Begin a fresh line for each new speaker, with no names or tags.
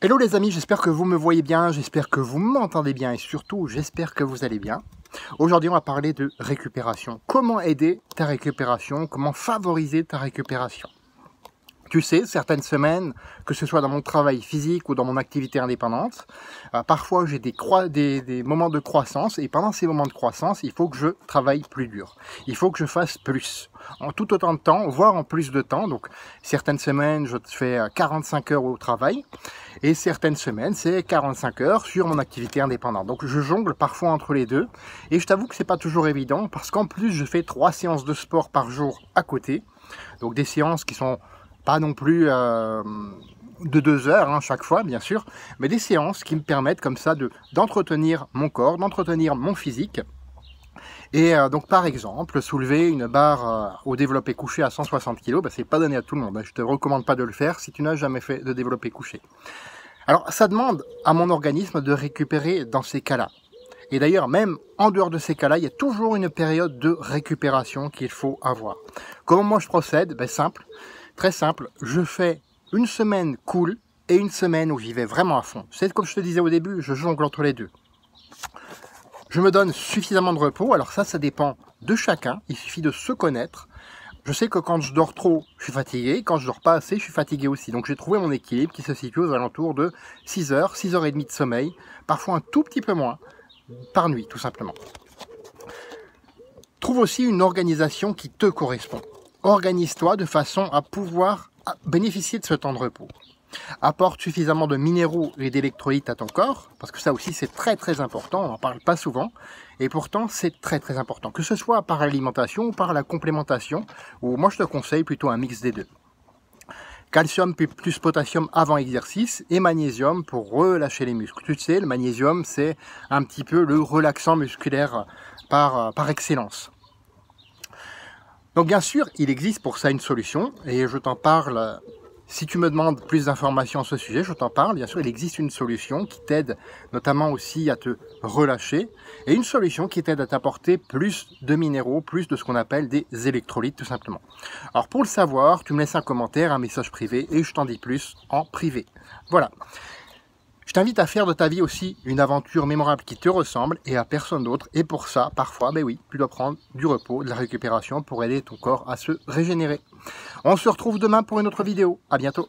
Hello les amis, j'espère que vous me voyez bien, j'espère que vous m'entendez bien et surtout j'espère que vous allez bien. Aujourd'hui on va parler de récupération. Comment aider ta récupération, comment favoriser ta récupération. Tu sais, certaines semaines, que ce soit dans mon travail physique ou dans mon activité indépendante, parfois j'ai des moments de croissance et pendant ces moments de croissance, il faut que je travaille plus dur. Il faut que je fasse plus, en tout autant de temps, voire en plus de temps. Donc certaines semaines, je fais 45 heures au travail et certaines semaines, c'est 45 heures sur mon activité indépendante. Donc je jongle parfois entre les deux et je t'avoue que c'est pas toujours évident parce qu'en plus, je fais 3 séances de sport par jour à côté. Donc des séances qui sont pas non plus de 2 heures chaque fois, bien sûr, mais des séances qui me permettent comme ça d'entretenir mon corps, d'entretenir mon physique. Et donc par exemple, soulever une barre au développé couché à 160 kg, c'est pas donné à tout le monde. Je te recommande pas de le faire si tu n'as jamais fait de développé couché. Alors ça demande à mon organisme de récupérer dans ces cas-là. Et d'ailleurs, même en dehors de ces cas-là, il y a toujours une période de récupération qu'il faut avoir. Comment moi je procède? Simple. Très simple, je fais une semaine cool et une semaine où j'y vais vraiment à fond. C'est comme je te disais au début, je jongle entre les deux. Je me donne suffisamment de repos, alors ça dépend de chacun, il suffit de se connaître. Je sais que quand je dors trop, je suis fatigué, quand je dors pas assez, je suis fatigué aussi. Donc j'ai trouvé mon équilibre qui se situe aux alentours de 6 heures, 6 heures et demie de sommeil, parfois un tout petit peu moins, par nuit tout simplement. Trouve aussi une organisation qui te correspond. Organise-toi de façon à pouvoir bénéficier de ce temps de repos. Apporte suffisamment de minéraux et d'électrolytes à ton corps, parce que ça aussi c'est très très important, on n'en parle pas souvent, et pourtant c'est très très important, que ce soit par l'alimentation ou par la complémentation, ou moi je te conseille plutôt un mix des deux. Calcium plus potassium avant exercice, et magnésium pour relâcher les muscles. Tu sais, le magnésium c'est un petit peu le relaxant musculaire par excellence. Donc bien sûr, il existe pour ça une solution, et je t'en parle, si tu me demandes plus d'informations sur ce sujet, je t'en parle. Bien sûr, il existe une solution qui t'aide notamment aussi à te relâcher, et une solution qui t'aide à t'apporter plus de minéraux, plus de ce qu'on appelle des électrolytes tout simplement. Alors pour le savoir, tu me laisses un commentaire, un message privé, et je t'en dis plus en privé. Voilà. Je t'invite à faire de ta vie aussi une aventure mémorable qui te ressemble et à personne d'autre. Et pour ça, parfois, oui, tu dois prendre du repos, de la récupération pour aider ton corps à se régénérer. On se retrouve demain pour une autre vidéo. À bientôt.